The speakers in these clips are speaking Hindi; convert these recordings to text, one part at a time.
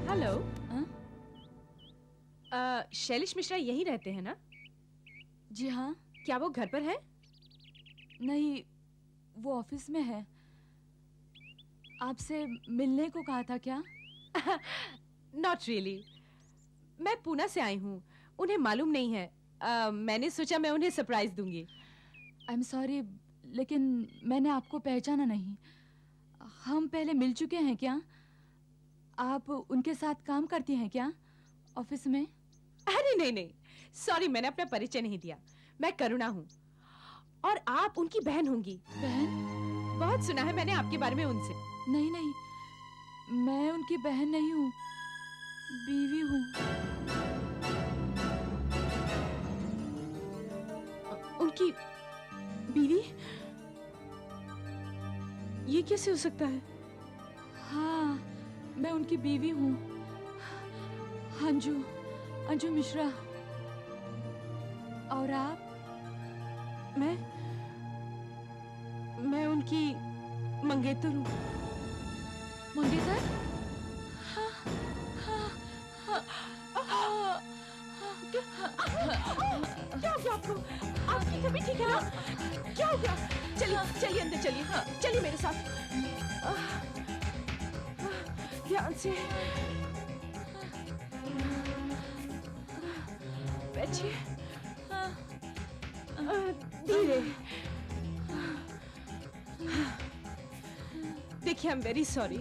हेलो। हाँ? शैलेश मिश्रा यहीं रहते हैं ना? जी हाँ। क्या वो घर पर है? नहीं, वो ऑफिस में है। आपसे मिलने को कहा था क्या? Not really. मैं पूना से आई हूँ, उन्हें मालूम नहीं है। मैंने सोचा मैं उन्हें सरप्राइज दूंगी। आई एम सॉरी, लेकिन मैंने आपको पहचाना नहीं। हम पहले मिल चुके हैं क्या? आप उनके साथ काम करती हैं क्या ऑफिस में? अरे नहीं नहीं, सॉरी, मैंने अपना परिचय नहीं दिया। मैं करुणा हूँ और आप उनकी बहन होंगी। बहन? बहुत सुना है मैंने आपके बारे में उनसे। नहीं नहीं, मैं उनकी बहन नहीं हूँ, बीवी हूँ। उनकी बीवी? ये कैसे हो सकता है? हाँ, मैं उनकी बीवी हूँ, अंजू मिश्रा। और आप? मैं उनकी मंगेतर हूँ। मंगेतर? क्या हो गया आपको? आपकी तबीयत ठीक है ना? क्या हो गया? चलिए चलिए अंदर चलिए, चलिए मेरे साथ। ध्यान से बैठिए, धीरे। देखिए, आई एम वेरी सॉरी।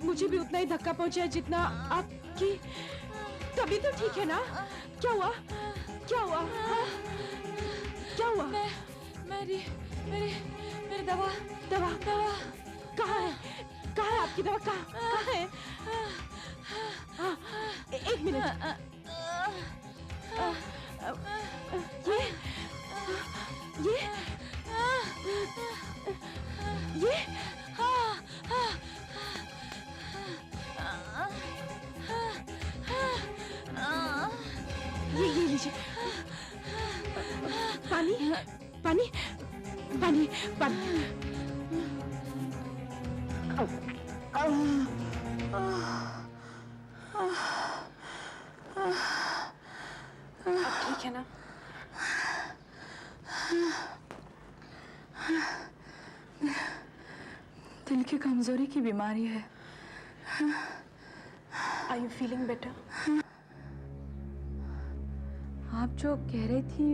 मुझे भी उतना ही धक्का पहुंचा है जितना आपकी। तभी तो ठीक है ना? क्या हुआ? क्या हुआ? हाँ? क्या हुआ? मेरी दवा। कहाँ है? कहाँ है आपकी दवा? कहाँ है? हाँ, एक मिनट। ये ये लीजिए। पानी पानी पानी पानी। अब ठीक है ना? दिल की कमजोरी की बीमारी है। Are you feeling better? आप जो कह रही थी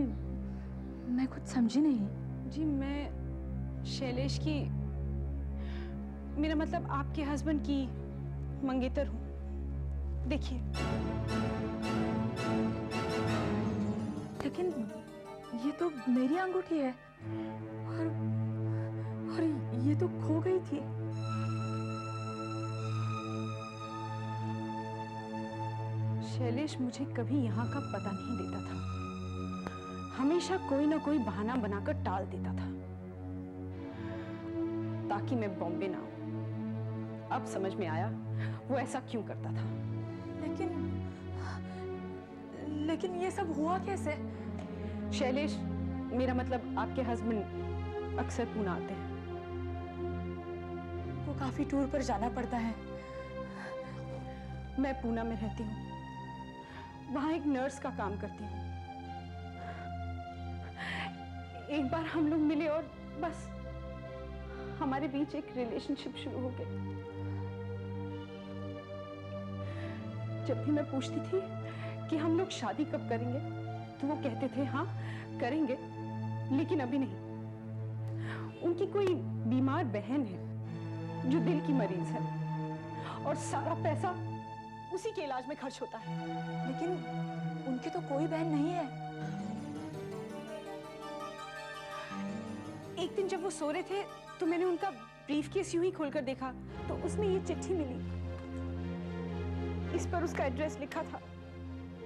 मैं कुछ समझी नहीं। जी, मैं शैलेश की, मेरा मतलब आपके हस्बैंड की मंगेतर हूँ। देखिए। लेकिन ये तो मेरी अंगूठी है और ये तो खो गई थी। शैलेश मुझे कभी यहाँ का पता नहीं देता था, हमेशा कोई ना कोई बहाना बनाकर टाल देता था ताकि मैं बॉम्बे ना आऊं। अब समझ में आया वो ऐसा क्यों करता था। लेकिन ये सब हुआ कैसे? शैलेश, मेरा मतलब आपके हस्बैंड अक्सर पूना आते हैं। वो काफी टूर पर जाना पड़ता है। मैं पूना में रहती हूँ, वहां एक नर्स का काम करती हूँ। एक बार हम लोग मिले और बस हमारे बीच एक रिलेशनशिप शुरू हो गया। जब भी मैं पूछती थी कि हम लोग शादी कब करेंगे, तो वो कहते थे हाँ करेंगे, लेकिन अभी नहीं। उनकी कोई बीमार बहन है जो दिल की मरीज है और सारा पैसा उसी के इलाज में खर्च होता है। लेकिन उनकी तो कोई बहन नहीं है। एक दिन जब वो सो रहे थे तो मैंने उनका ब्रीफकेस यूं ही खोलकर देखा तो उसमें ये चिट्ठी मिली। इस पर उसका एड्रेस लिखा था,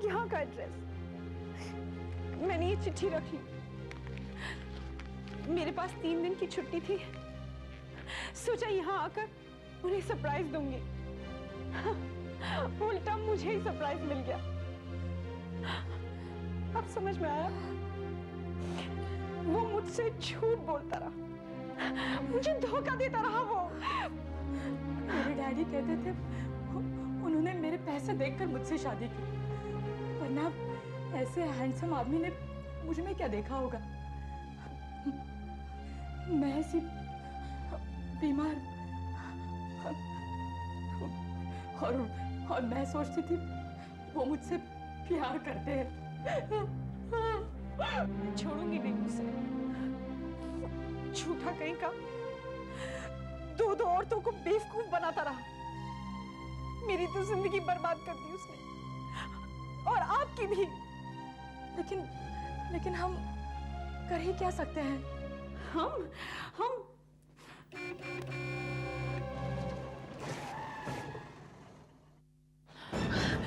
यहाँ का एड्रेस। मैंने ये चिट्ठी रख ली। मेरे पास 3 दिन की छुट्टी थी, सोचा यहाँ आकर उन्हें सरप्राइज दूंगी। उल्टा मुझे ही सरप्राइज मिल गया। अब समझ में आया, वो मुझसे झूठ बोलता रहा, मुझे धोखा देता रहा। वो मेरे डैडी कहते थे उन्होंने मेरे पैसे देखकर मुझसे शादी की, वरना ऐसे हैंडसम आदमी ने मुझ में क्या देखा होगा। मैं ऐसी बीमार और मैं सोचती थी वो मुझसे प्यार करते हैं। छोड़ूंगी नहीं उसे, झूठा कहीं का दो औरतों को बेवकूफ बनाता रहा। मेरी तो जिंदगी बर्बाद कर दी उसने, और आपकी भी। लेकिन हम कर ही क्या सकते हैं? हम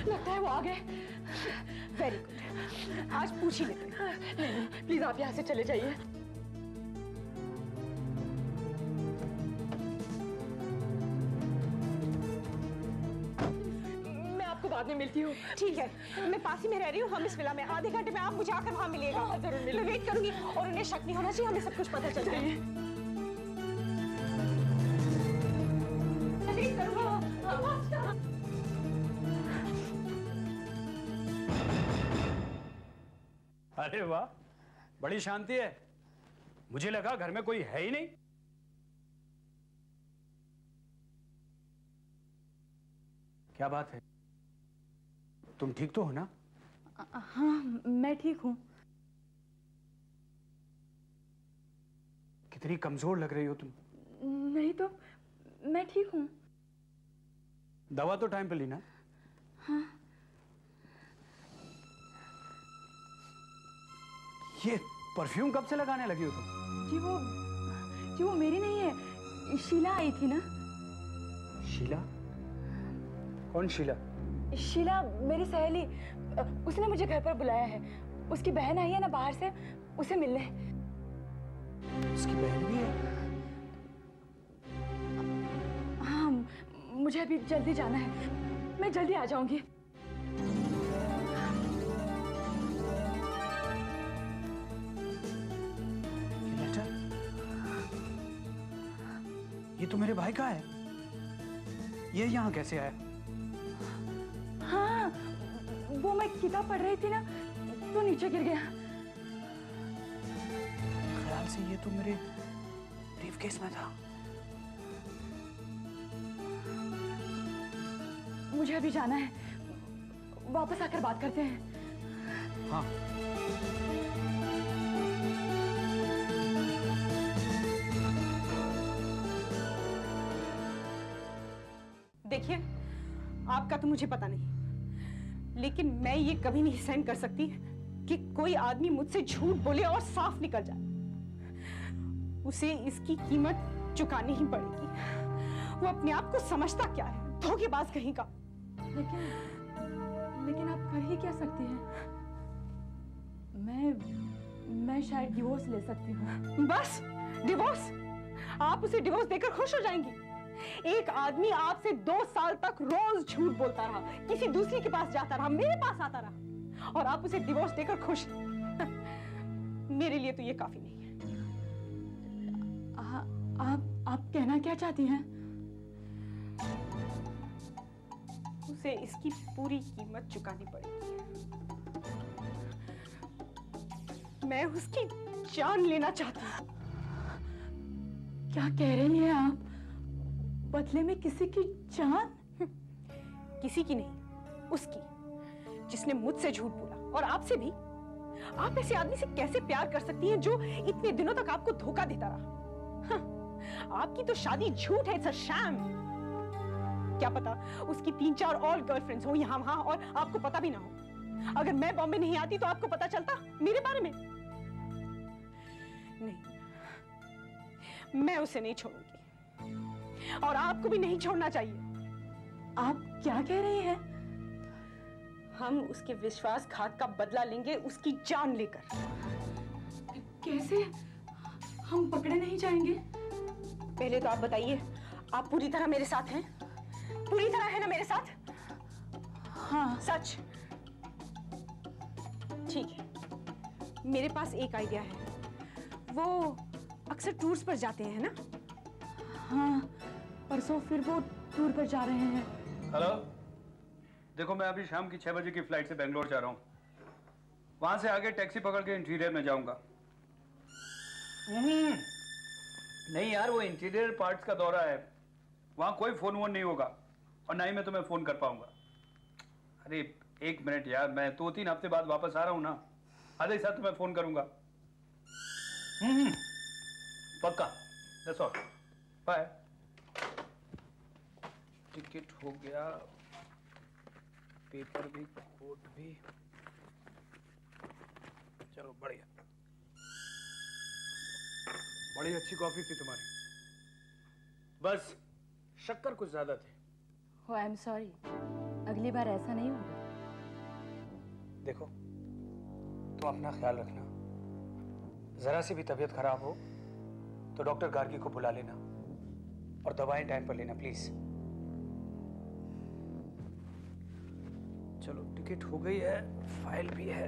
लगता है वो आ गए। वेरी गुड, आज पूछ ही लेते हैं। नहीं, प्लीज आप यहाँ से चले जाइए। मैं आपको बाद में मिलती हूँ। ठीक है, मैं पास ही में रह रही हूँ, हम इस विला में। आधे घंटे में आप मुझे आकर वहाँ मिलिएगा। हाँ, जरूर मिलेंगे। मैं वेट करूंगी, और उन्हें शक नहीं होना चाहिए, हमें सब कुछ पता चल जाए। वेट करूंगा। अरे वाह, बड़ी शांति है। मुझे लगा घर में कोई है ही नहीं। क्या बात है, तुम ठीक तो हो ना? हाँ, मैं ठीक हूँ। कितनी कमजोर लग रही हो तुम। नहीं तो मैं ठीक हूँ। दवा तो टाइम पे ली ना? हाँ। ये परफ्यूम कब से लगाने लगी हो तुम? जी वो मेरी नहीं है, शीला आई थी ना। शीला? कौन शीला? शीला मेरी सहेली, उसने मुझे घर पर बुलाया है। उसकी बहन आई है ना बाहर से, उसे मिलने। उसकी बहन भी है? हाँ, मुझे अभी जल्दी जाना है, मैं जल्दी आ जाऊंगी। ये तो मेरे भाई का है। ये यहाँ कैसे आया? हाँ, वो मैं किताब पढ़ रही थी ना, तो नीचे गिर गया। ख्याल से ये तो मेरे ब्रीफकेस में था। मुझे अभी जाना है, वापस आकर बात करते हैं। हाँ। देखिए, आपका तो मुझे पता नहीं, लेकिन मैं ये कभी नहीं सहन कर सकती कि कोई आदमी मुझसे झूठ बोले और साफ निकल जाए। उसे इसकी कीमत चुकानी ही पड़ेगी। वो अपने आप को समझता क्या है, धोखेबाज कहीं का। लेकिन आप कर ही क्या सकती हैं? मैं शायद डिवोर्स ले सकती हूँ। बस डिवोर्स? आप उसे डिवोर्स देकर खुश हो जाएंगी? एक आदमी आपसे 2 साल तक रोज झूठ बोलता रहा, किसी दूसरी के पास जाता रहा, मेरे पास आता रहा, और आप उसे डिवोर्स देकर खुश। मेरे लिए तो ये काफी नहीं है। आप कहना क्या चाहती हैं? उसे इसकी पूरी कीमत चुकानी पड़ेगी। मैं उसकी जान लेना चाहती हूँ। क्या कह रही हैं आप? बदले में किसी की जान? किसी की नहीं, उसकी, जिसने मुझसे झूठ बोला, और आपसे भी। आप ऐसे आदमी से कैसे प्यार कर सकती हैं जो इतने दिनों तक आपको धोखा देता रहा? आपकी तो शादी झूठ है, इट्स अ शैम। क्या पता उसकी 3-4 और गर्लफ्रेंड्स हो यहाँ वहां, और आपको पता भी ना हो। अगर मैं बॉम्बे नहीं आती तो आपको पता चलता मेरे बारे में? नहीं, मैं उसे नहीं छोड़ूंगी, और आपको भी नहीं छोड़ना चाहिए। आप क्या कह रही हैं? हम उसके विश्वासघात का बदला लेंगे, उसकी जान लेकर। कैसे? हम पकड़े नहीं जाएंगे? पहले तो आप बताइए, आप पूरी तरह मेरे साथ हैं? पूरी तरह है ना मेरे साथ? हाँ। सच? ठीक है, मेरे पास एक आइडिया है। वो अक्सर टूर्स पर जाते हैं ना? हाँ। परसों फिर वो टूर पर जा रहे हैं। हेलो, देखो मैं अभी शाम की 6 बजे की फ्लाइट से बेंगलोर जा रहा हूँ। वहां से आगे टैक्सी पकड़ के इंटीरियर में जाऊंगा। नहीं यार, वो इंटीरियर पार्ट्स का दौरा है, वहां कोई फोन वोन नहीं होगा और ना ही मैं तुम्हें फोन कर पाऊंगा। अरे 1 मिनट यार, मैं 2-3 हफ्ते बाद वापस आ रहा हूँ ना, आधे साथ तुम्हें फोन करूंगा। पक्का, दैट्स ऑल, बाय। टिकट हो गया, पेपर भी, कोट भी, चलो बढ़िया। बड़ी अच्छी कॉफी थी तुम्हारी, बस शक्कर कुछ ज्यादा थे। Oh, I'm sorry. अगली बार ऐसा नहीं होगा। देखो, तुम अपना ख्याल रखना, जरा सी भी तबीयत खराब हो तो डॉक्टर गार्गी को बुला लेना और दवाएं टाइम पर लेना प्लीज। चलो टिकट हो गई है, फाइल भी है,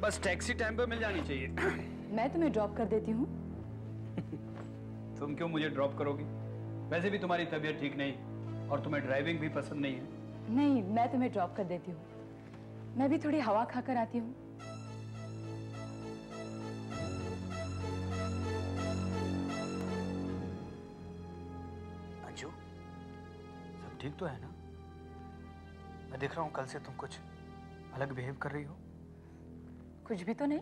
बस टैक्सी टाइम पर मिल जानी चाहिए। मैं तुम्हें ड्रॉप कर देती हूँ। तुम क्यों मुझे ड्रॉप करोगी? वैसे भी तुम्हारी तबीयत ठीक नहीं और तुम्हें ड्राइविंग भी पसंद नहीं है। नहीं, मैं तुम्हें ड्रॉप कर देती हूँ। मैं भी थोड़ी हवा खाकर आती हूँ। अंजू, सब ठीक तो है ना? मैं देख रहा हूँ कल से तुम कुछ अलग बिहेव कर रही हो। कुछ भी तो नहीं।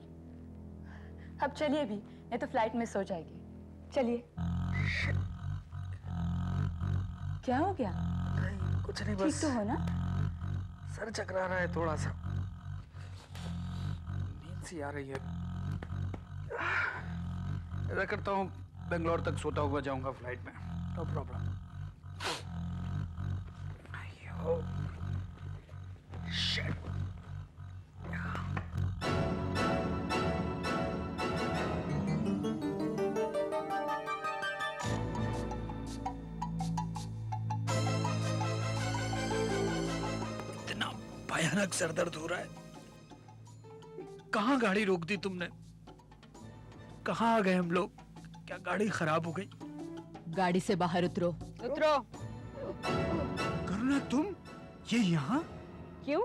अब चलिए भी, नहीं तो फ्लाइट मिस हो जाएगी। चलिए। क्या हो गया? नहीं, कुछ नहीं, ठीक बस तो हो ना? सर चकरा रहा है थोड़ा सा, नींद सी आ रही है। ऐसा करता हूँ, बेंगलोर तक सोता हुआ जाऊंगा फ्लाइट में, नो प्रॉब्लम। शिट। इतना भयानक सर दर्द हो रहा है। कहाँ गाड़ी रोक दी तुमने? कहाँ आ गए हम लोग? क्या गाड़ी खराब हो गई? गाड़ी से बाहर उतरो। उतरो। करुणा, तुम ये यहाँ? क्यों?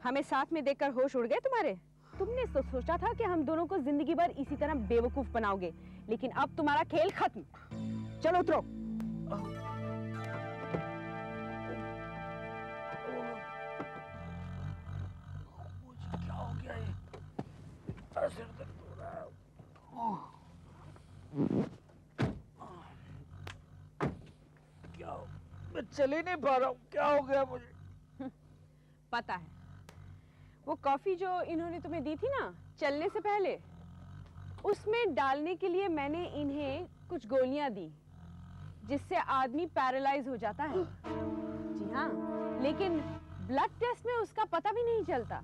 हमें साथ में देखकर होश उड़ गए तुम्हारे? तुमने तो सोचा था कि हम दोनों को जिंदगी भर इसी तरह बेवकूफ बनाओगे, लेकिन अब तुम्हारा खेल खत्म। चलो उतरो। मुझे क्या हो गया ये? सिर दर्द हो रहा है। क्या हो? मैं चल ही नहीं पा रहा हूँ, क्या हो गया मुझे? पता है, वो कॉफी जो इन्होंने तुम्हें दी थी ना चलने से पहले, उसमें डालने के लिए मैंने इन्हें कुछ गोलियां दी जिससे आदमी पैरालाइज हो जाता है। जी हाँ, लेकिन ब्लड टेस्ट में उसका पता भी नहीं चलता।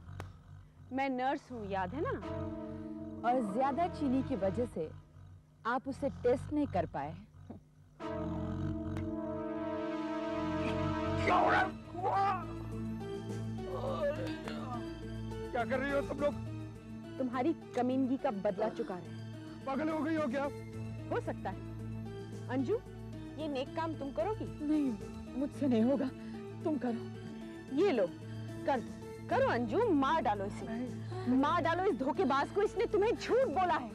मैं नर्स हूँ, याद है ना? और ज्यादा चीनी की वजह से आप उसे टेस्ट नहीं कर पाए। क्या हो रहा है? क्या कर रही हो तुम लोग? तुम्हारी कमीनगी का बदला चुका रहे हैं। पागल हो गई हो क्या? हो सकता है। अंजू, ये नेक काम तुम करोगी? नहीं, मुझसे नहीं होगा, तुम करो। ये लो, कर दो। करो अंजू, मार डालो इसे। मार डालो इस धोखेबाज को, इसने तुम्हें झूठ बोला है,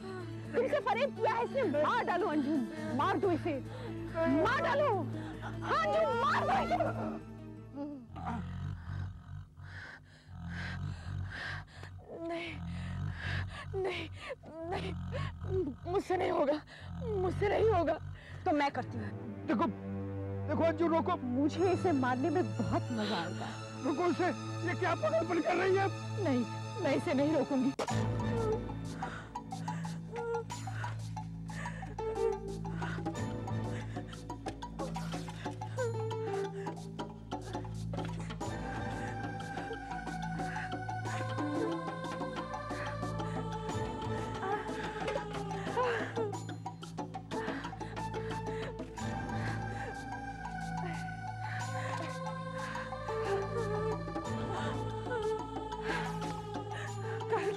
तुमसे फरेब किया है इसने। मार डालो अंजू, मार दो इसे, मार डालो। हाँ अंजू, मार दो इसे। नहीं, नहीं, मुझसे नहीं होगा, मुझसे नहीं होगा। तो मैं करती हूँ। देखो, देखो अंजू, रोको। मुझे इसे मारने में बहुत मजा आएगा। रुको इसे, ये क्या पागलपन कर रही है? नहीं, मैं इसे नहीं रोकूंगी।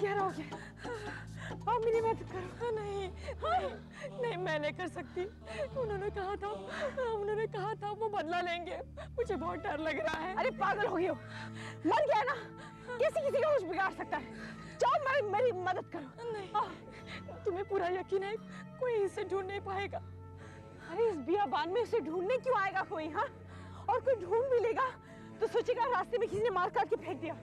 क्या हो गया? कहा था वो बदला लेंगे। मुझे बहुत डर लग रहा है। अरे पागल हो गई हो, मर गया ना, कैसे किसी का होश बिगाड़ सकता है? जाओ मेरी मदद करो। नहीं, तुम्हें पूरा यकीन है कोई इसे ढूंढ नहीं पाएगा? अरे इस बियाबान में उसे ढूंढने क्यों आएगा कोई? हाँ, और कोई ढूंढ भी लेगा तो सोचेगा रास्ते में किसी ने मार काट के फेंक दिया।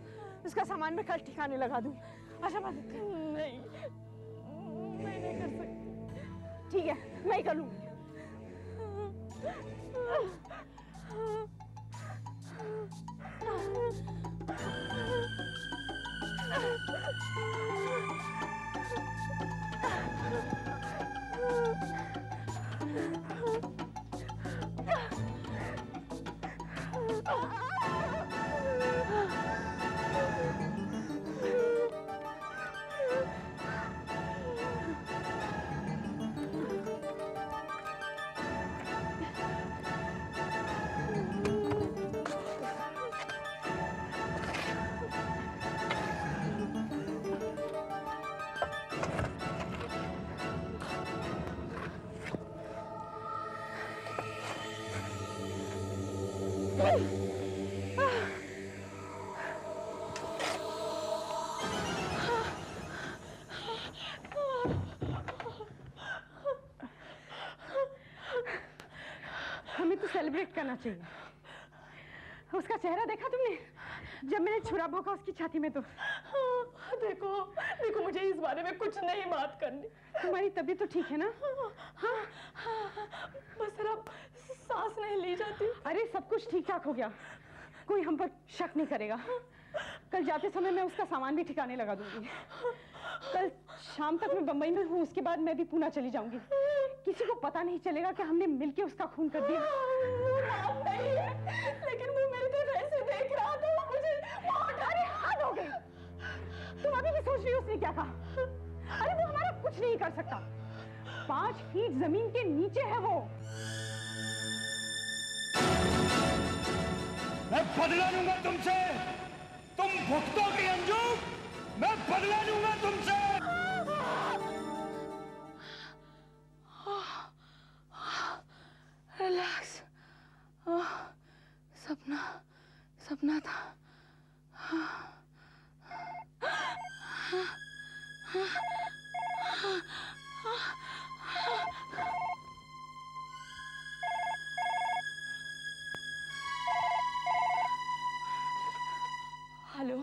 उसका सामान मैं कल ठिकाने लगा दूंगी। अच्छा मदद कर। नहीं, मैं नहीं कर सकती। ठीक है, मैं ही कर लूंगी। हमें तो सेलिब्रेट करना चाहिए। उसका चेहरा देखा तुमने जब मैंने छुरा भोंका उसकी छाती में? तो देखो देखो, मुझे इस बारे में कुछ नहीं बात करनी। तुम्हारी तबीयत तो ठीक है ना? हाँ, बस जरा सांस नहीं ली जाती। अरे सब कुछ ठीक ठाक हो गया, कोई हम पर शक नहीं करेगा। कल जाते समय मैं उसका सामान भी ठिकाने लगा दूंगी। कल शाम तक मैं बंबई में हूँ, उसके बाद मैं भी पुणे चली जाऊंगी। किसी को पता नहीं चलेगा कि हमने मिलके उसका खून कर दिया। वो बात नहीं है, लेकिन वो मेरी तरफ ऐसे देख रहा था, मुझे अरे हद हो गई, तुम अभी भी सोच रही हो उसने क्या कहा? अरे वो हमारा कुछ नहीं कर सकता, 5 फीट जमीन के नीचे है वो। मैं बदला लूंगा तुमसे, तुम भुगतोगी अंजू, मैं बदला लूंगा तुमसे। रिलैक्स, सपना सपना था। हेलो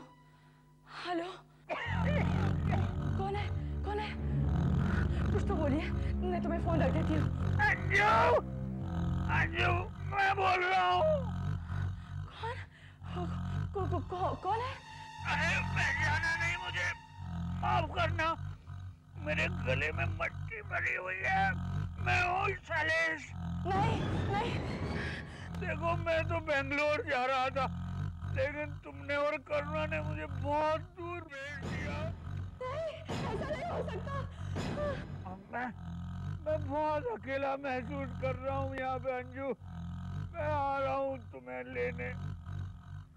हेलो, कौन है कौन है? कुछ तो बोलिए, मैं तुम्हें फोन रख देती हूँ। अंजू, अंजू, मैं बोल रहा हूँ। कौन है? अरे पहचाना नहीं मुझे, माफ करना, मेरे गले में मट्टी भरी हुई है। मैं हूँ शैलेश। नहीं नहीं, देखो मैं तो बेंगलोर जा रहा था, लेकिन तुमने और करुणा ने मुझे बहुत दूर भेज दिया। नहीं, ऐसा नहीं हो सकता। अब मैं बहुत अकेला महसूस कर रहा हूँ यहाँ पे अंजू। मैं आ रहा हूँ तुम्हें लेने,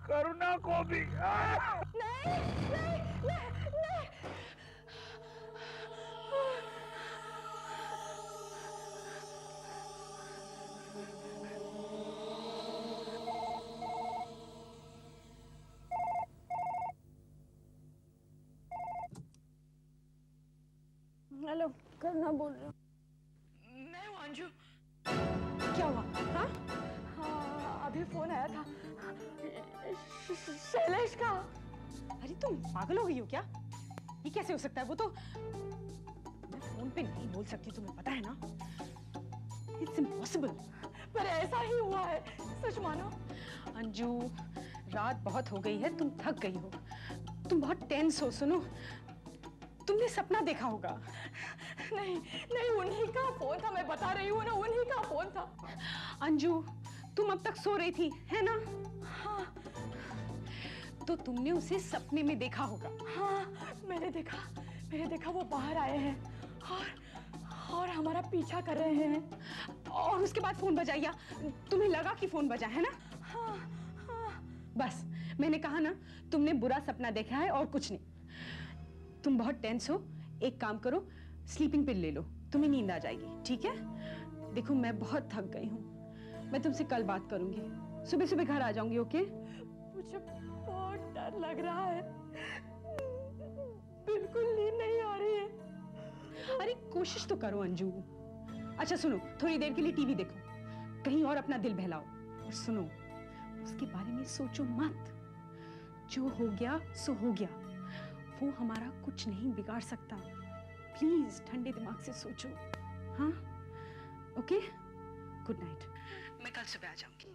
करुणा को भी। नहीं नहीं नहीं नहीं। हेलो, करुणा बोल रही हूँ। मैं हूँ अंजू। क्या हुआ? हाँ, हाँ, अभी फोन आया था शैलेश का। अरे तुम पागल हो गई हो क्या? ये कैसे हो सकता है? वो तो मैं फोन पे नहीं बोल सकती, तुम्हें पता है ना। It's impossible. पर ऐसा ही हुआ है, सच मानो। अंजू, रात बहुत हो गई है, तुम थक गई हो, तुम बहुत टेंस हो। सुनो, तुमने सपना देखा होगा। नहीं नहीं, उन्हीं का फोन था, मैं बता रही हूँ ना, उन्हीं का फोन था। अंजू, तुम अब तक सो रही थी, है ना? हाँ तो तुमने उसे सपने में देखा होगा। हाँ, मैंने देखा वो बाहर आए हैं और हमारा पीछा कर रहे हैं। और उसके बाद फोन बजा, या तुम्हें लगा कि फोन बजा, है ना? हाँ हाँ। बस मैंने कहा ना, तुमने बुरा सपना देखा है और कुछ नहीं। तुम बहुत टेंस हो, एक काम करो, स्लीपिंग पिल ले लो, तुम्हें नींद आ जाएगी, ठीक है? देखो मैं बहुत थक गई हूँ, मैं तुमसे कल बात करूंगी, सुबह सुबह घर आ जाऊंगी, ओके? मुझे बहुत डर लग रहा है, बिल्कुल नींद नहीं आ रही है। अरे कोशिश तो करो अंजू। अच्छा सुनो, थोड़ी देर के लिए टीवी देखो, कहीं और अपना दिल बहलाओ। और सुनो, उसके बारे में सोचो मत। जो हो गया सो हो गया, वो हमारा कुछ नहीं बिगाड़ सकता। प्लीज ठंडे दिमाग से सोचो, हाँ? Okay, good night. मैं कल सुबह आ जाऊंगी।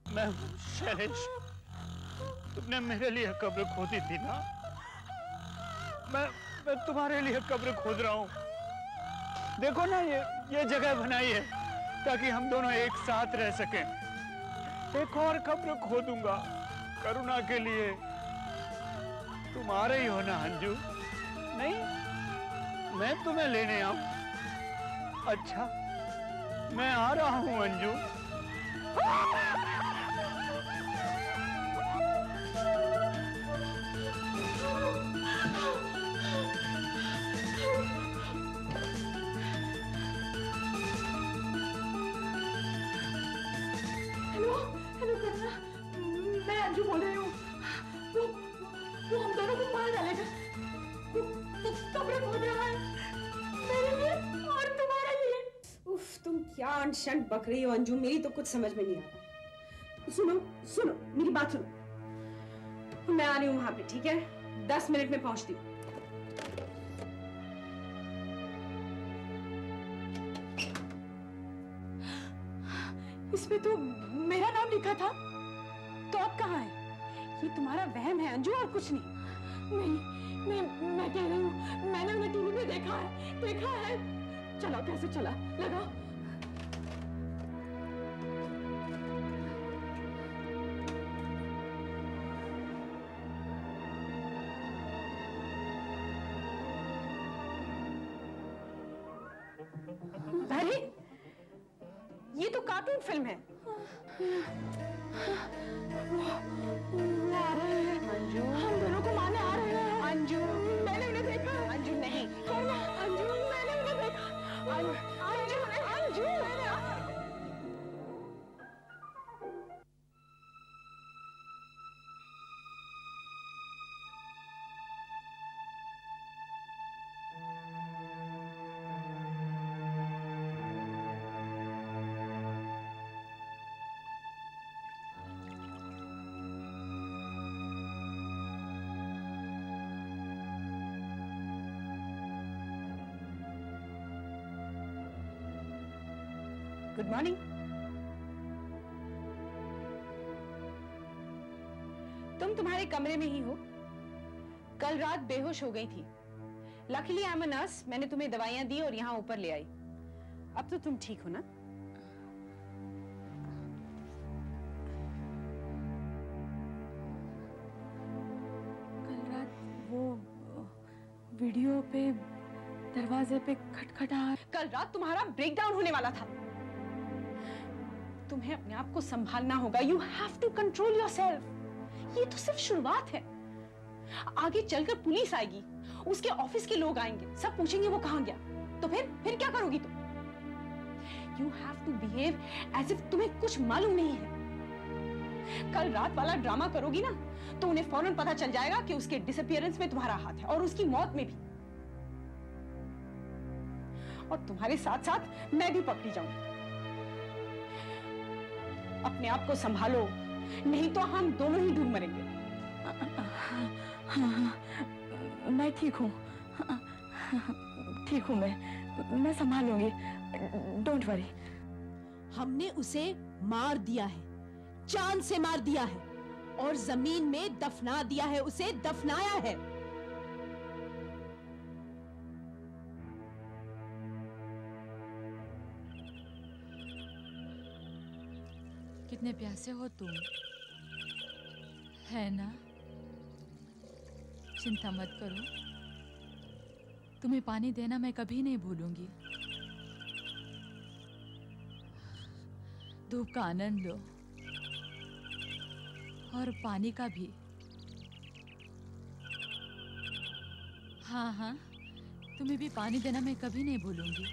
मैं शैलेश, तुमने मेरे लिए कब्र खोदी थी ना? मैं तुम्हारे लिए कब्र खोद रहा हूँ। देखो ना, ये जगह बनाई है ताकि हम दोनों एक साथ रह सकें। एक और कब्र खोदूंगा करुणा के लिए। तुम आ रही हो ना अंजू? नहीं, मैं तुम्हें लेने आऊं? अच्छा, मैं आ रहा हूं अंजू। हेलो करुणा, मैं अंजू बोल रही हूँ। वो हम दोनों को मार डालेगा। वो कब्र खोद रहा है मेरे लिए और तुम्हारे लिए। उफ, तुम क्या अनशन बक रही हो अंजू, मेरी तो कुछ समझ में नहीं आ रहा। सुनो सुनो, मेरी बात सुनो। मैं आ रही हूँ वहां पे, ठीक है? 10 मिनट में पहुंचती हूँ। इसमें तो मेरा नाम लिखा था। तो अब कहाँ है? ये तुम्हारा वहम है अंजू, और कुछ नहीं। नहीं, मैं कह रही हूँ, मैंने उन्हें टीवी में देखा है। चलो, कैसे चला? लगाओ। अरे, ये तो कार्टून फिल्म है। वो आ रहे हैं अंजू, हम दोनों को मारने आ रहे हैं। अंजू, मैंने उन्हें देखा है। अंजू नहीं। अंजू, मैंने उन्हें देखा। अंजू, मैंने गुड मॉर्निंग। तुम तुम्हारे कमरे में ही हो। कल रात बेहोश हो गई थी। Luckily I am a nurse, मैंने तुम्हें दवाइयां दी और यहाँ ऊपर ले आई। अब तो तुम ठीक हो ना? कल रात वो वीडियो पे दरवाजे पे खटखटाहट। कल रात तुम्हारा ब्रेकडाउन होने वाला था। तुम्हें अपने आप को संभालना होगा। You have to control yourself. ये तो सिर्फ शुरुआत है। आगे चलकर पुलिस आएगी, उसके ऑफिस के लोग आएंगे, सब पूछेंगे वो कहां गया। तो फिर क्या करोगी तुम? You have to behave as if तुम्हें कुछ मालूम नहीं है। कल रात वाला ड्रामा करोगी ना, तो उन्हें फौरन पता चल जाएगा कि उसके डिसअपियरेंस में तुम्हारा हाथ है, और उसकी मौत में भी। और तुम्हारे साथ साथ मैं भी पकड़ी जाऊंगी। अपने आप को संभालो, नहीं तो हम दोनों ही डूब मरेंगे। हाँ, मैं ठीक हूँ। ठीक हूँ, मैं संभालूंगी। Don't worry. हमने उसे मार दिया है, जान से मार दिया है, और जमीन में दफना दिया है, उसे दफनाया है। कितने प्यासे हो तुम, है ना? चिंता मत करो, तुम्हें पानी देना मैं कभी नहीं भूलूंगी। धूप का आनंद लो और पानी का भी। हाँ हाँ, तुम्हें भी पानी देना मैं कभी नहीं भूलूंगी।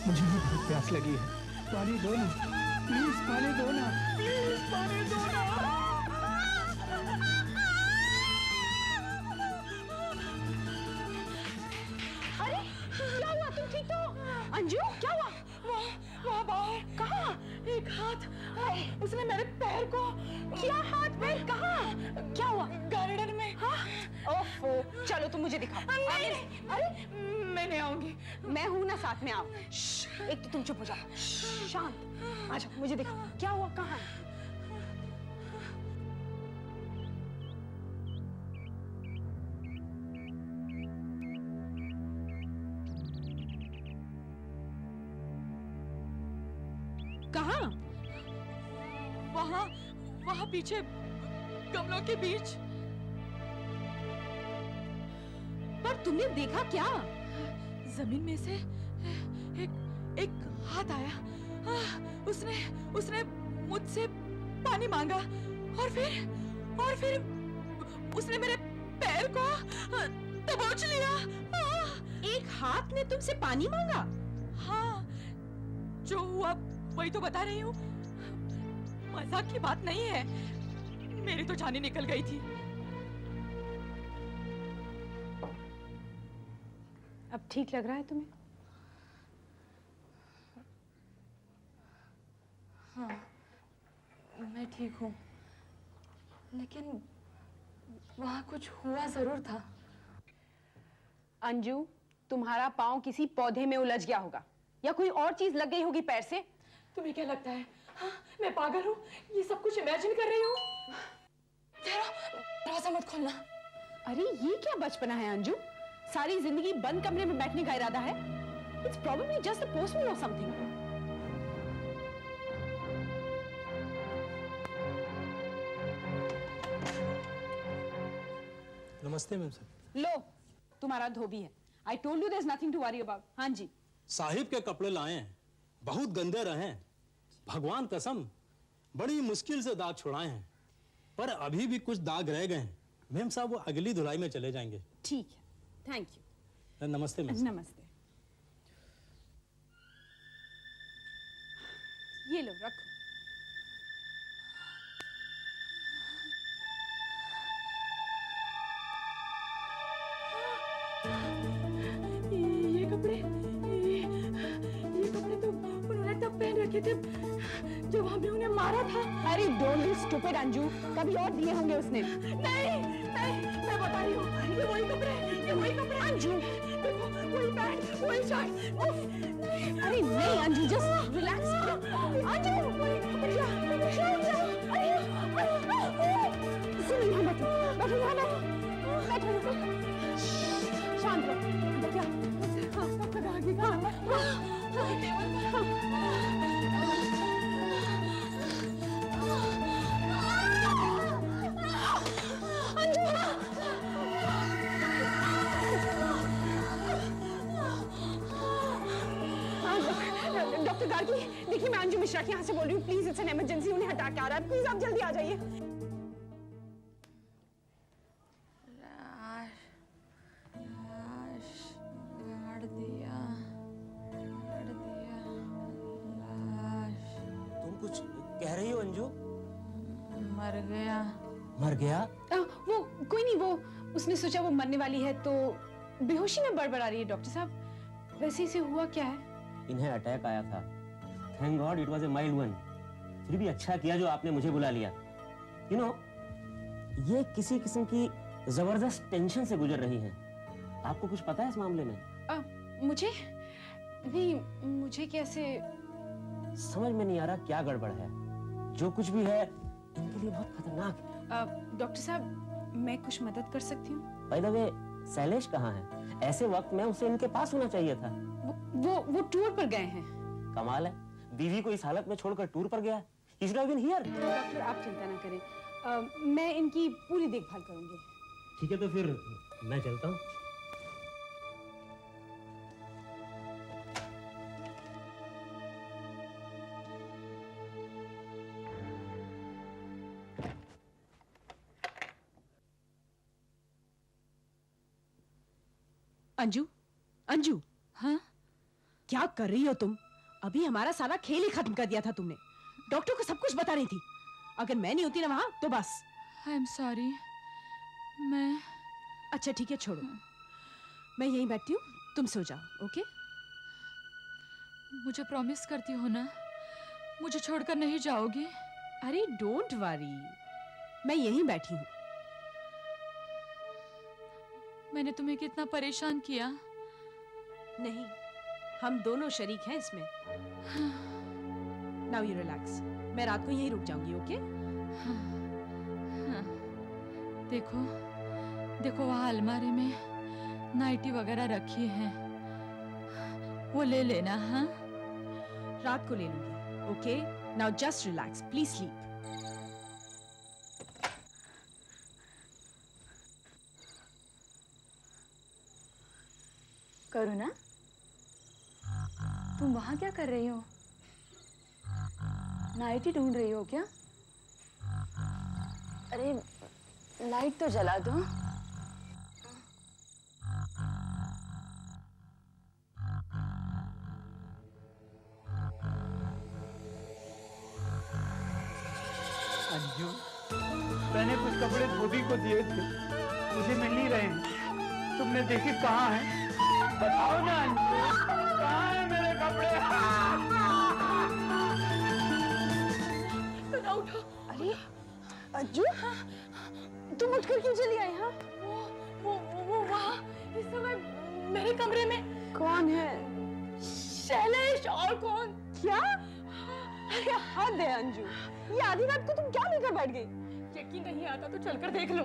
मुझे भी बहुत प्यास लगी है, पानी दो ना, प्लीज पानी दो ना, प्लीज पानी दो ना। अरे क्या हुआ, तुम ठीक तो हो? अंजू क्या हुआ? वहाँ बाहर कहाँ? एक हाथ, उसने मेरे पैर को। क्या हाथ पैर कहाँ? क्या हुआ? गार्डन में। हाँ? ओफो, चलो तुम मुझे दिखाओ। नहीं, अरे मैं नहीं आऊंगी। मैं हूं ना साथ में, आओ। एक तो तुम चुप हो जाओ, शांत। अच्छा मुझे दिखाओ, क्या हुआ, कहाँ है? कहाँ? वहाँ वहाँ पीछे गमलों के बीच। पर तुमने देखा क्या? जमीन में से एक हाथ आया। उसने मुझसे पानी मांगा और फिर उसने मेरे पैर को दबोच लिया। एक हाथ ने तुमसे पानी मांगा? हाँ, जो हुआ वही तो बता रही हूँ। मजाक की बात नहीं है, मेरी तो जान ही निकल गई थी। अब ठीक लग रहा है तुम्हें? हाँ, मैं ठीक हूँ, लेकिन वहाँ कुछ हुआ जरूर था। अंजू, तुम्हारा पाँव किसी पौधे में उलझ गया होगा या कोई और चीज लग गई होगी पैर से। तुम्हें क्या लगता है? हाँ, मैं पागल हूँ? ये सब कुछ इमेजिन कर रही हूँ? दरवाजा मत खोलना। अरे ये क्या बचपना है अंजू? सारी जिंदगी बंद कमरे में बैठने का इरादा है? It's probably just a postman or something. नमस्ते मैम साहब। लो, तुम्हारा धोबी है। I told you there's nothing to worry about. हाँ जी। साहिब के कपड़े लाए हैं, बहुत गंदे रहे हैं। भगवान कसम, बड़ी मुश्किल से दाग छुड़ाए हैं, पर अभी भी कुछ दाग रह गए हैं। मैम साहब वो अगली धुलाई में चले जाएंगे। ठीक है, थैंक यू। नमस्ते मैम साहब। नमस्ते। ये लो, रखो। ये कपड़े तो उन्होंने तब पहन रखे थे जब हमने उन्हें मारा था। अरे डोंट बी स्टूपिड अंजू, कभी और दिए होंगे उसने। नहीं, मैं बता रही हूँ, ये वही कपड़े अंजू, देखो, वही पैंट, वही शर्ट। अरे नहीं अंजू, जस्ट रिलैक्स। अंजू, सुनो यहाँ बैठो, बैठो। शांत रहो। क्या? डॉक्टर आगे डॉक्टर गार्गी, देखिए मैं अंजू मिश्रा के यहाँ से बोल रही हूँ। प्लीज इट्स एन इमरजेंसी, उन्हें हटा के आ रहा है। प्लीज आप जल्दी आ जाइए। तुम कुछ कह रही हो अंजू? मर गया? वो कोई नहीं, वो उसने सोचा वो मरने वाली है तो बेहोशी में बड़बड़ा रही है। डॉक्टर साहब, वैसे इसे हुआ क्या है? इन्हें अटैक आया था। Thank God it was a mild one. फिर भी अच्छा किया जो आपने मुझे बुला लिया। यू नो, ये किसी किस्म की जबरदस्त टेंशन से गुजर रही है। आपको कुछ पता है इस मामले में? मुझे नहीं, मुझे कैसे? समझ में नहीं आ रहा क्या गड़बड़ है। जो कुछ भी है इनके लिए बहुत खतरनाक है। डॉक्टर साहब, मैं कुछ मदद कर सकती हूँ? बाय द वे, शैलेश कहाँ है? ऐसे वक्त में उसे इनके पास होना चाहिए था। वो टूर पर गए हैं। कमाल है, बीवी को इस हालत में छोड़कर टूर पर गया है। He should have been here। Doctor, आप चिंता ना करें, मैं इनकी पूरी देखभाल करूंगी। ठीक है, तो फिर मैं चलता हूँ। अंजू, अंजू, हाँ? क्या कर रही हो तुम? अभी हमारा सारा खेल ही खत्म कर दिया था तुमने। डॉक्टर को सब कुछ बता रही थी। अगर मैं नहीं होती ना वहां तो बस। I am sorry. मैं अच्छा ठीक है, छोड़ो, मैं यहीं बैठती हूँ, तुम सो जाओ। ओके? मुझे प्रॉमिस करती हो ना, मुझे छोड़कर नहीं जाओगी? अरे डोंट वरी, मैं यहीं बैठी हूँ। मैंने तुम्हें कितना परेशान किया। नहीं, हम दोनों शरीक हैं इसमें। नाउ यू रिलैक्स, मैं रात को यहीं रुक जाऊंगी। ओके? हाँ। देखो देखो, वहाँ अलमारी में नाइटी वगैरह रखी है, वो ले लेना। हाँ, रात को ले लूंगी। Okay? Now just relax, please sleep. Karuna, तुम वहां क्या कर रही हो? नाइटी ढूंढ रही हो क्या? अरे लाइट तो जला दो। अंजू, मैंने कुछ कपड़े धोबी को दिए थे, मुझे मिल नहीं रहे हैं। तुमने देखे कहाँ हैं? बताओ ना अंजू, कहाँ हैं मेरे कपड़े? उठो। अरे अंजू, तुम उठकर क्यों चली आई? हाँ, वो वहाँ इस समय मेरे कमरे में। कौन है? शैलेश। और कौन? क्या? अरे हद है अंजू, ये आधी रात को तुम क्या लेकर बैठ गई? यकीन नहीं आता तो चलकर देख लो।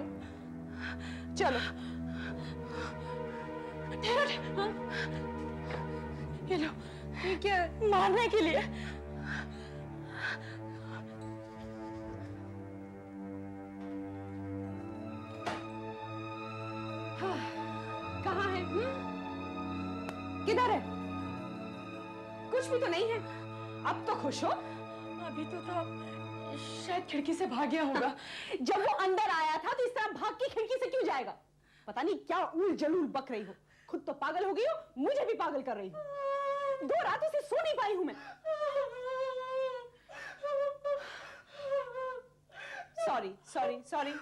चलो। हाँ? ये लो, ये क्या? मारने के लिए। कहाँ है? किधर है? कुछ भी तो नहीं है। अब तो खुश हो। अभी तो था, शायद खिड़की से भाग गया होगा। जब वो अंदर आया था तो इस तरह भाग के खिड़की से क्यों जाएगा? पता नहीं क्या उल जलूल बक रही हो। खुद तो पागल हो गई हो, मुझे भी पागल कर रही हो। 2 रातों से सो नहीं पाई हूं मैं। सॉरी सॉरी सॉरी,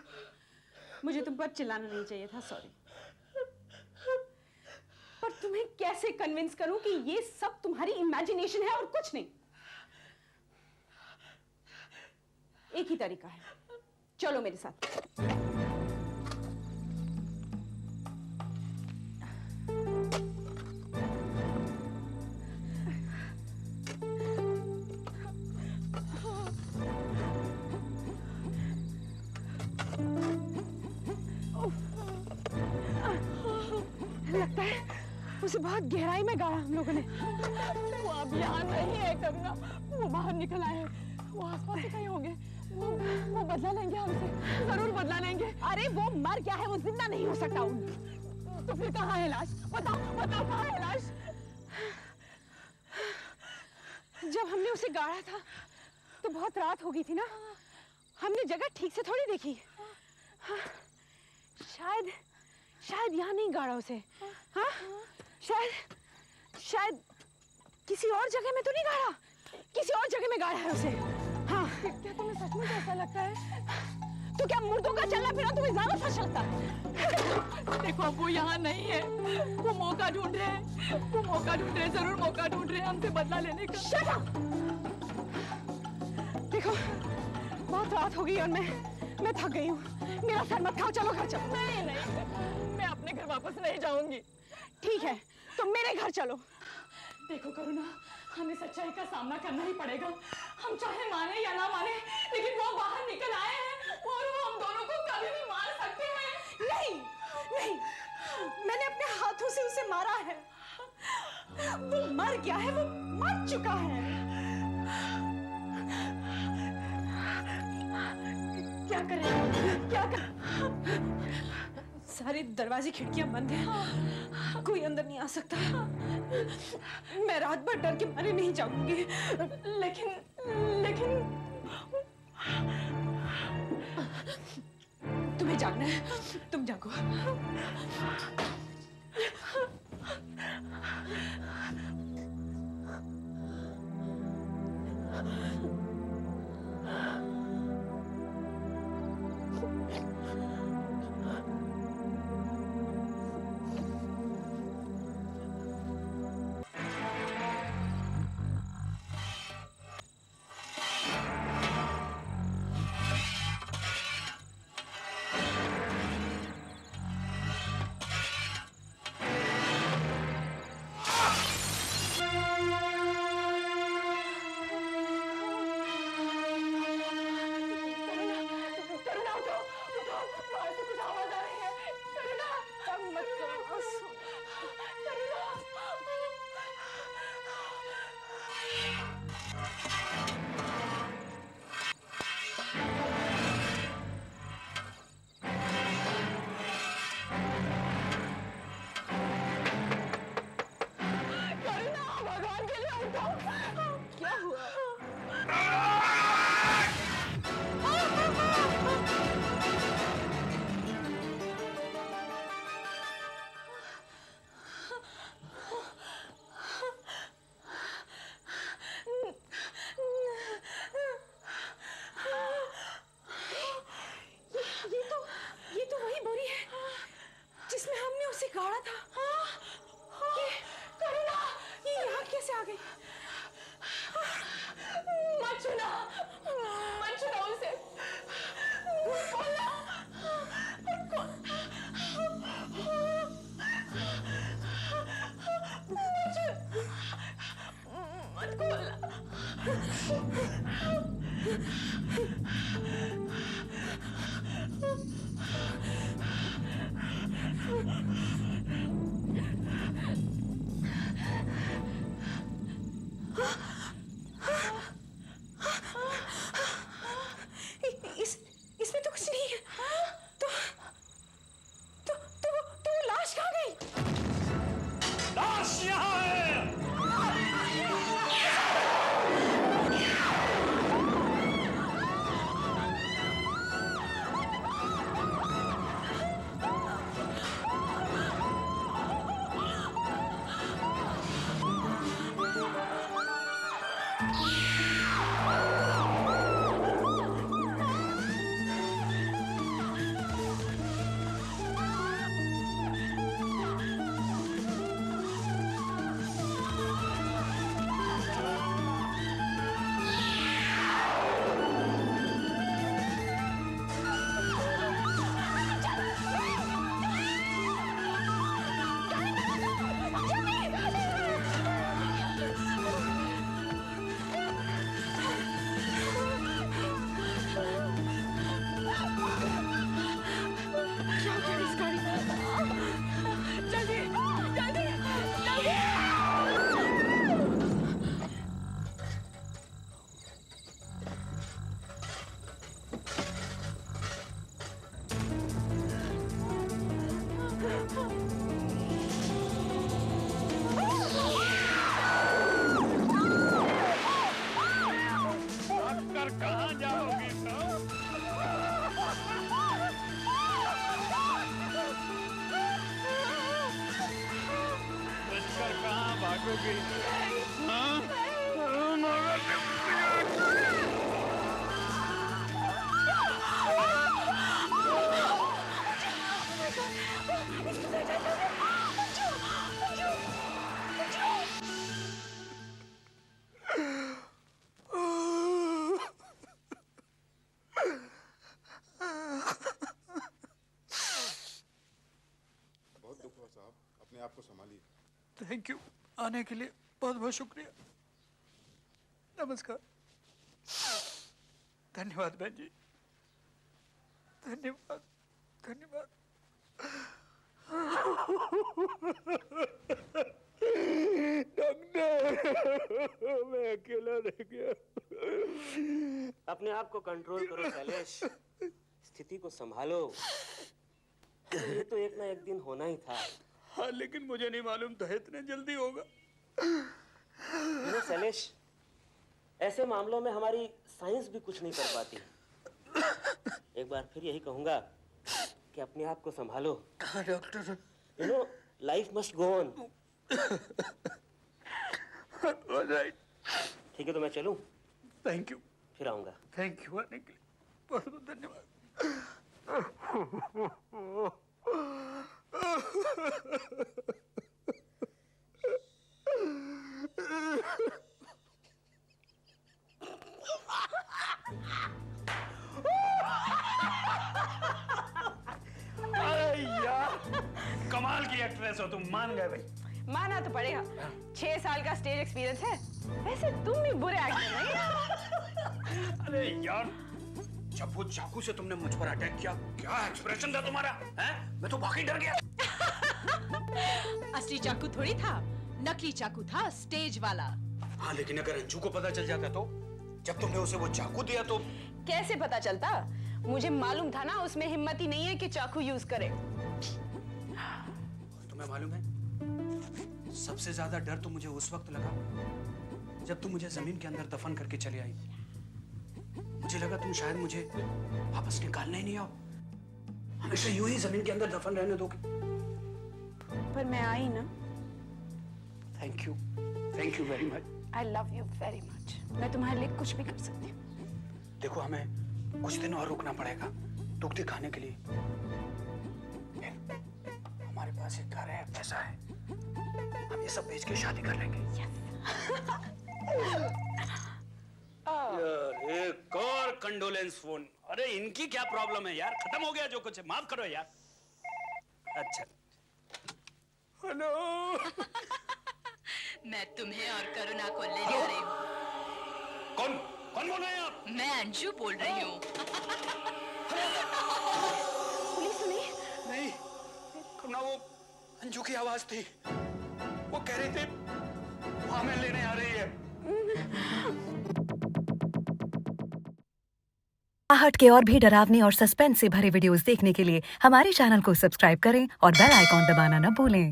मुझे तुम पर चिल्लाना नहीं चाहिए था। सॉरी। पर तुम्हें कैसे कन्विंस करूं कि ये सब तुम्हारी इमेजिनेशन है और कुछ नहीं? एक ही तरीका है, चलो मेरे साथ। लगता है उसे बहुत गहराई में गाड़ा हम लोगों ने। वो अब यहाँ नहीं है करुणा, वो बाहर निकल आए हैं। वो आसपास से कहीं होंगे। वो बदला लेंगे हमसे, जरूर बदला लेंगे। अरे वो मर गया है, वो जिंदा नहीं हो सकता। तो फिर कहाँ है लाश? बताओ बताओ, कहाँ है लाश? जब हमने उसे गाड़ा था तो बहुत रात हो गई थी ना, हमने जगह ठीक से थोड़ी देखी। हाँ, शायद यहाँ नहीं गाड़ा उसे। हाँ, शायद किसी और जगह में तो नहीं गाड़ा, किसी और जगह में गाड़ा है उसे। हाँ। क्या तुम्हें सच में ऐसा लगता है? तो क्या मुर्दों का चलना फिरना तुम्हें ज्यादा सच लगता है? देखो अब वो यहाँ नहीं है, वो मौका ढूंढ रहे हैं, वो मौका ढूंढ रहे हैं, जरूर मौका ढूंढ रहे हैं हमसे बदला लेने का। Shut up! देखो बहुत रात हो गई और मैं थक गई हूँ। मेरा सर मत खाओ, चलो घर चलो। नहीं, मैं अपने घर वापस नहीं जाऊंगी। ठीक है, तो मेरे घर चलो। देखो करुणा, हमें सच्चाई का सामना करना ही पड़ेगा। हम चाहे माने या ना माने, लेकिन वो बाहर निकल आए हैं और वो हम दोनों को कभी भी मार सकते हैं। नहीं नहीं, मैंने अपने हाथों से उसे मारा है। वो मर गया है, वो मर चुका है। क्या करें, क्या कर? सारे दरवाजे खिड़कियां बंद हैं, कोई अंदर नहीं आ सकता। मैं रात भर डर के मारे नहीं जाऊंगी। लेकिन तुम्हें जागना है, तुम जागो। गाड़ा था। ये करुणा, ये यहाँ कैसे आ गई? मत छूना उसे। खोलना, मत खोलना। इसमें तो कुछ नहीं है। तो वो लाश कहाँ गई? लाश यहाँ है। बहुत दुख हुआ साहब, अपने आप को संभालिए। थैंक यू, आने के लिए बहुत बहुत शुक्रिया। नमस्कार। धन्यवाद बहन जी, धन्यवाद धन्यवाद। डॉक्टर, मैं अकेला रह गया। अपने आप को कंट्रोल करो शैलेश, स्थिति को संभालो। ये तो एक ना एक दिन होना ही था। हाँ, लेकिन मुझे नहीं मालूम था इतने जल्दी होगा। शैलेश, ऐसे मामलों में हमारी साइंस भी कुछ नहीं कर पाती। एक बार फिर यही कहूंगा कि अपने आप को संभालो। हाँ doctor. Life must go on. Alright. ठीक है, तो मैं चलूं? Thank you. फिर आऊंगा। थैंक यू आने के लिए बहुत बहुत धन्यवाद। अरे यार, कमाल की एक्ट्रेस हो तुम, मान गए भाई। माना तो पड़ेगा, 6 साल का स्टेज एक्सपीरियंस है। वैसे तुम भी बुरे एक्टर नहीं हो। अरे यार, जब वो चाकू से तुमने मुझ पर अटैक किया, क्या एक्सप्रेशन था तुम्हारा, हैं? मैं तो वाकई डर गया। असली चाकू थोड़ी था, नकली चाकू था, स्टेज वाला। हाँ, लेकिन अगर अंजू को पता चल जाता तो? जब तुमने उसे वो चाकू दिया तो? कैसे पता चलता? मुझे मालूम था ना उसमें हिम्मत ही नहीं है कि चाकू यूज करे। तुम्हें मालूम है, सबसे ज्यादा डर तो मुझे उस वक्त लगा जब तुम मुझे जमीन के अंदर दफन करके चली आई। मुझे लगा तुम शायद मुझे वापस निकालने ही नहीं आओ, हमेशा यूं ही जमीन के अंदर दफन रहने दोगे। पर मैं आई ना। Thank you very much. I love you very much. मैं तुम्हारे लिए कुछ भी कर सकती हूँ। देखो, हमें कुछ दिन और रुकना पड़ेगा दुख दिखाने के लिए। हमारे पास एक घर है, पैसा है, हम ये सब बेच के शादी कर लेंगे। यार, एक और कंडोलेंस फोन। अरे इनकी क्या प्रॉब्लम है यार, खत्म हो गया जो कुछ है, माफ करो यार। अच्छा, हेलो। मैं तुम्हें और करुणा को ले जा रही हूँ। कौन कौन बोल रहे हैं आप? मैं अंशु बोल रही हूँ। पुलिस सुनी? नहीं, करुणा, वो अंजू की आवाज थी। वो कह रही थी वो हमें लेने आ रही है। आहट के और भी डरावनी और सस्पेंस से भरे वीडियोस देखने के लिए हमारे चैनल को सब्सक्राइब करें और बेल आइकॉन दबाना न भूलें।